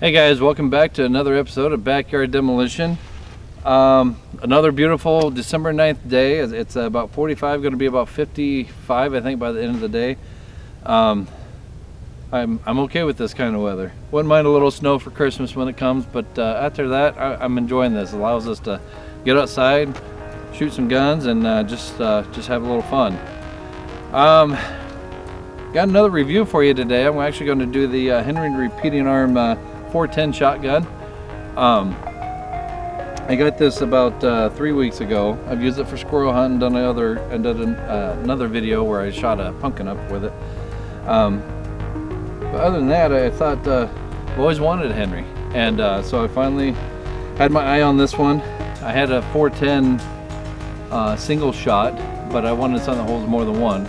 Hey guys, welcome back to another episode of Backyard Demolition. Another beautiful December 9th day. It's about 45, going to be about 55 I think by the end of the day. I'm okay with this kind of weather. Wouldn't mind a little snow for Christmas when it comes, but after that I'm enjoying this. It allows us to get outside, shoot some guns, and just have a little fun. Got another review for you today. I'm actually going to do the Henry repeating arm 410 shotgun. I got this about 3 weeks ago. I've used it for squirrel hunting, done another video where I shot a pumpkin up with it. But other than that, I thought I've always wanted a Henry, and so I finally had my eye on this one. I had a 410 single shot, but I wanted something that holds more than one.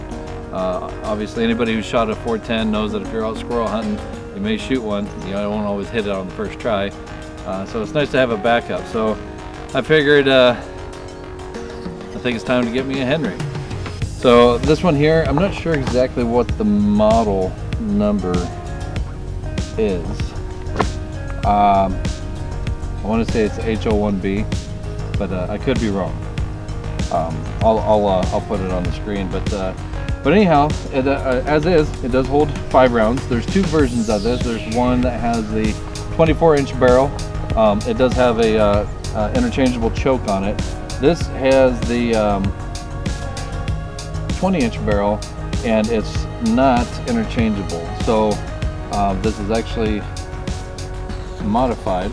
Obviously, anybody who's shot a 410 knows that if you're out squirrel hunting, you may shoot one. You know, I won't always hit it on the first try. So it's nice to have a backup. So I figured I think it's time to get me a Henry. So this one here, I'm not sure exactly what the model number is. I want to say it's H01B, but I could be wrong. I'll put it on the screen, but anyhow, as is, it does hold 5 rounds. There's 2 versions of this. There's one that has the 24-inch barrel. It does have a interchangeable choke on it. This has the 20-inch barrel, and it's not interchangeable. So this is actually modified.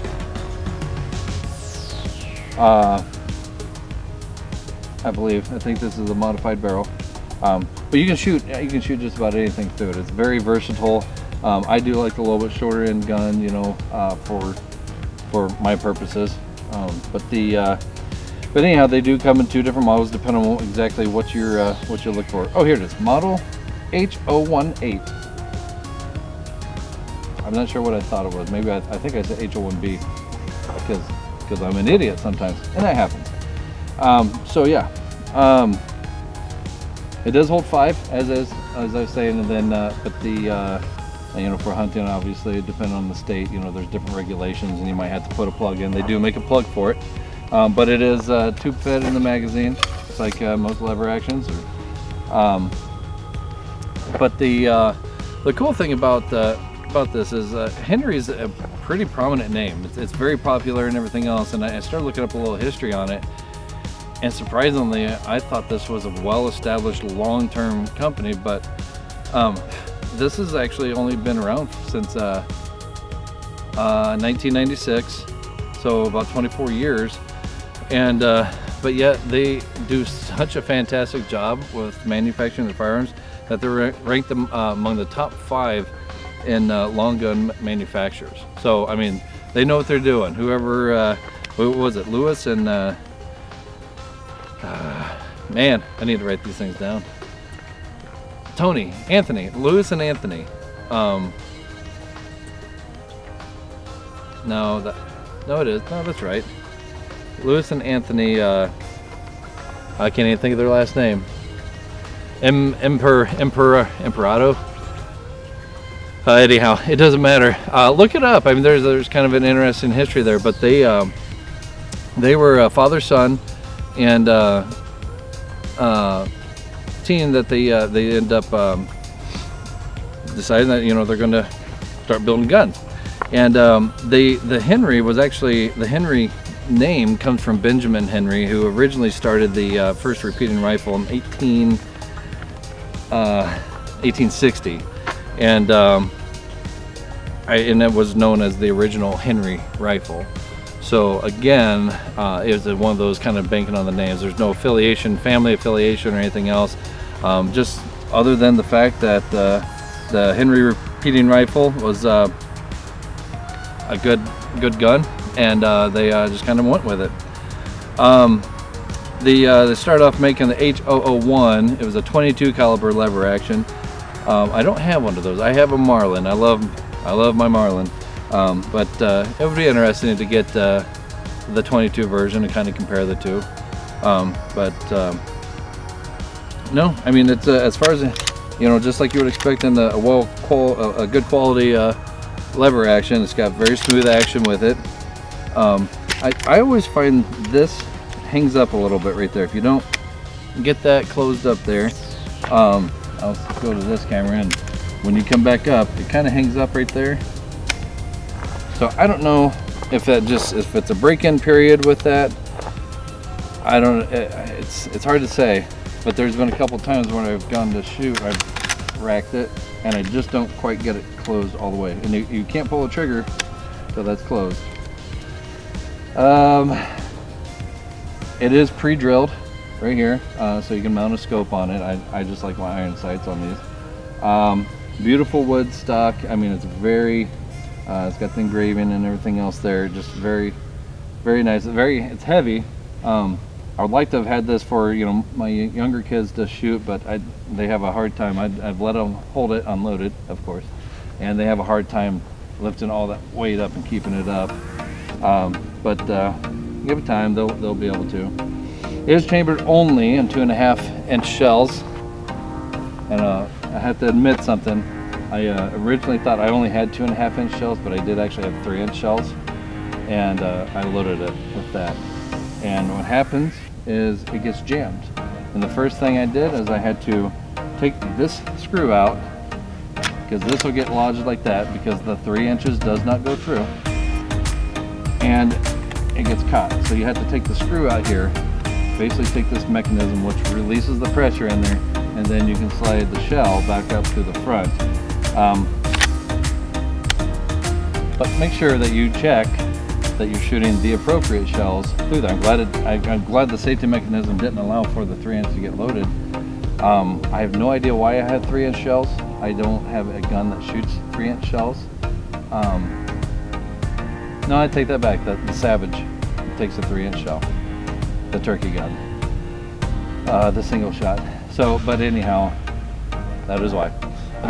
I think this is a modified barrel. But you can shoot just about anything through it. It's very versatile. I do like the little bit shorter end gun, you know, for my purposes. But anyhow, they do come in 2 different models depending on exactly what you're looking for. Oh, here it is, model H018. I'm not sure what I thought it was. Maybe I think I said H01B because I'm an idiot sometimes, and that happens. So yeah. It does hold 5, as I was saying, and then but the you know, for hunting, obviously, depending on the state, you know, there's different regulations, and you might have to put a plug in. They do make a plug for it, but it is tube fed in the magazine, just like most lever actions. But the cool thing about this is Henry's a pretty prominent name. It's very popular and everything else, and I started looking up a little history on it. And surprisingly, I thought this was a well-established long-term company, but this has actually only been around since 1996, so about 24 years. And but yet they do such a fantastic job with manufacturing the firearms that they're ranked among the top 5 in long gun manufacturers. So I mean, they know what they're doing. Whoever, what was it, Lewis and man, I need to write these things down. Lewis and Anthony. No, it is. No, that's right. Lewis and Anthony. I can't even think of their last name. Imperado. Anyhow, it doesn't matter. Look it up. I mean, there's kind of an interesting history there, but they were father son. And team that they end up deciding that, you know, they're going to start building guns. And the Henry was actually, the Henry name comes from Benjamin Henry, who originally started the first repeating rifle in 1860, and it was known as the original Henry rifle. So again, it was one of those kind of banking on the names. There's no affiliation, family affiliation or anything else. Just other than the fact that the Henry repeating rifle was a good gun, and they just kind of went with it. They started off making the H001. It was a 22 caliber lever action. I don't have one of those. I have a Marlin. I love my Marlin. But it would be interesting to get the 22 version and kind of compare the two. No, I mean, it's as far as, you know, just like you would expect in a good quality lever action. It's got very smooth action with it. I always find this hangs up a little bit right there. If you don't get that closed up there, I'll go to this camera, and when you come back up, it kind of hangs up right there. So I don't know if it's a break-in period with that. I don't. It's hard to say, but there's been a couple times when I've gone to shoot, I've racked it, and I just don't quite get it closed all the way. And you can't pull the trigger till that's closed. It is pre-drilled right here, so you can mount a scope on it. I just like my iron sights on these. Beautiful wood stock. I mean, it's very, it's got the engraving and everything else there. Just very, very nice. It's heavy. I would like to have had this for, you know, my younger kids to shoot, but they have a hard time. I've let them hold it unloaded, of course, and they have a hard time lifting all that weight up and keeping it up. But give it time, they'll be able to. It is chambered only in 2.5 inch shells, and I have to admit something. I originally thought I only had 2.5 inch shells, but I did actually have 3 inch shells, and I loaded it with that. And what happens is it gets jammed. And the first thing I did is I had to take this screw out, because this will get lodged like that because the 3 inches does not go through, and it gets caught. So you have to take the screw out here, basically take this mechanism which releases the pressure in there, and then you can slide the shell back up to the front. But make sure that you check that you're shooting the appropriate shells through there. I'm glad the safety mechanism didn't allow for the 3 inch to get loaded. I have no idea why I had 3 inch shells. I don't have a gun that shoots 3 inch shells. No, I take that back. The Savage takes a 3 inch shell. The turkey gun. The single shot. So, but anyhow, that is why.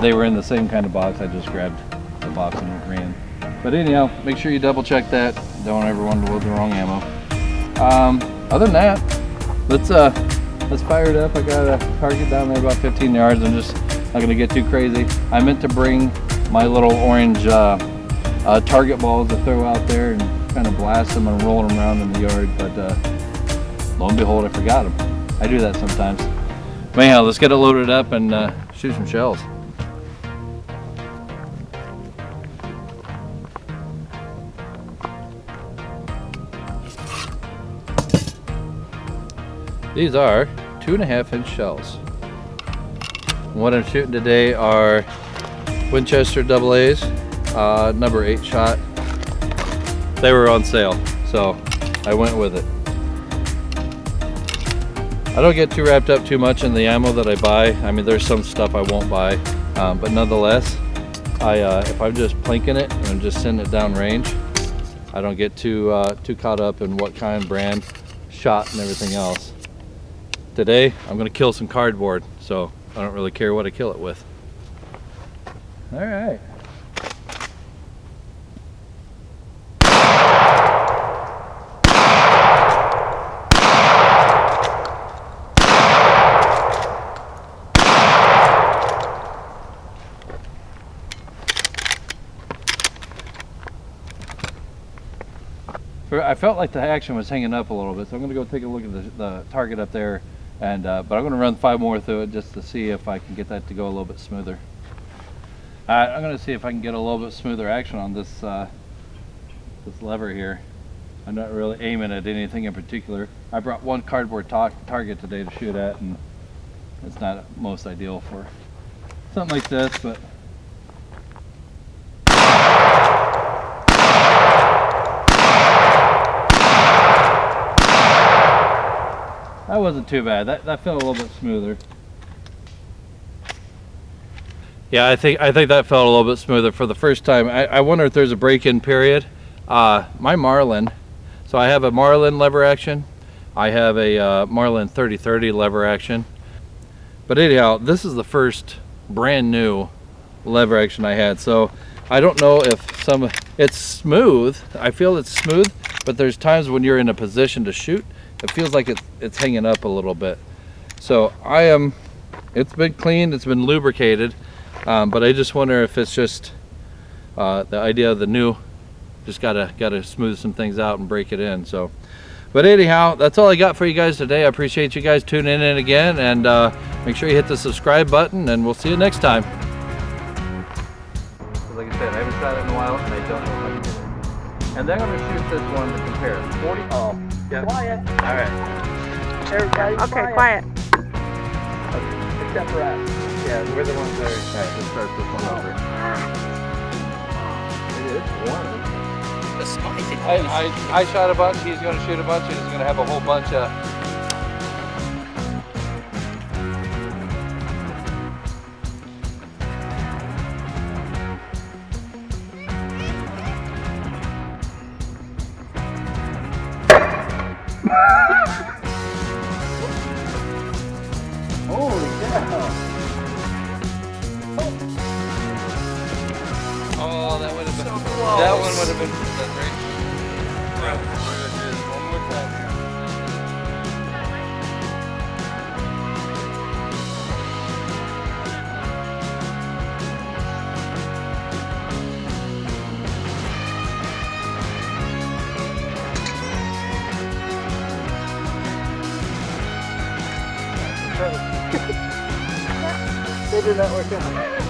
They were in the same kind of box. I just grabbed the box and ran. But anyhow, make sure you double check that. Don't ever want to load the wrong ammo. Other than that, let's fire it up. I got a target down there about 15 yards. I'm just not gonna get too crazy. I meant to bring my little orange target balls to throw out there and kind of blast them and roll them around in the yard, but lo and behold, I forgot them. I do that sometimes. But anyhow, let's get it loaded up and shoot some shells. These are 2.5 inch shells. What I'm shooting today are Winchester AA's, number 8 shot. They were on sale, so I went with it. I don't get too wrapped up too much in the ammo that I buy. I mean, there's some stuff I won't buy, but nonetheless, if I'm just plinking it and I'm just sending it down range, I don't get too caught up in what kind, brand, shot, and everything else. Today, I'm gonna kill some cardboard, so I don't really care what I kill it with. All right. I felt like the action was hanging up a little bit, so I'm gonna go take a look at the target up there. And but I'm going to run 5 more through it just to see if I can get that to go a little bit smoother. I'm going to see if I can get a little bit smoother action on this this lever here. I'm not really aiming at anything in particular. I brought one cardboard target today to shoot at, and it's not most ideal for something like this, but that wasn't too bad. That felt a little bit smoother. Yeah, I think that felt a little bit smoother for the first time. I wonder if there's a break-in period. My Marlin, so I have a Marlin lever action. I have a Marlin 3030 lever action. But anyhow, this is the first brand new lever action I had. So I don't know if it's smooth. I feel it's smooth, but there's times when you're in a position to shoot, it feels like it's hanging up a little bit. So it's been cleaned, it's been lubricated, but I just wonder if it's just the idea of the new, just gotta smooth some things out and break it in. So, but anyhow, that's all I got for you guys today. I appreciate you guys tuning in again, and make sure you hit the subscribe button, and we'll see you next time. Like I said, I haven't shot it in a while, and I don't know how to do it. And then I'm gonna shoot this one to compare. 40. Oh, yeah. Quiet. All right. Everybody, okay, quiet. Except for us. Yeah, we're the ones that are. All right, let's start this one over. It is one. I shot a bunch. He's gonna shoot a bunch, and he's gonna have a whole bunch of. Holy cow! Oh, that would have been. So close. That one would have been. That's right. One more time here. They did not work out.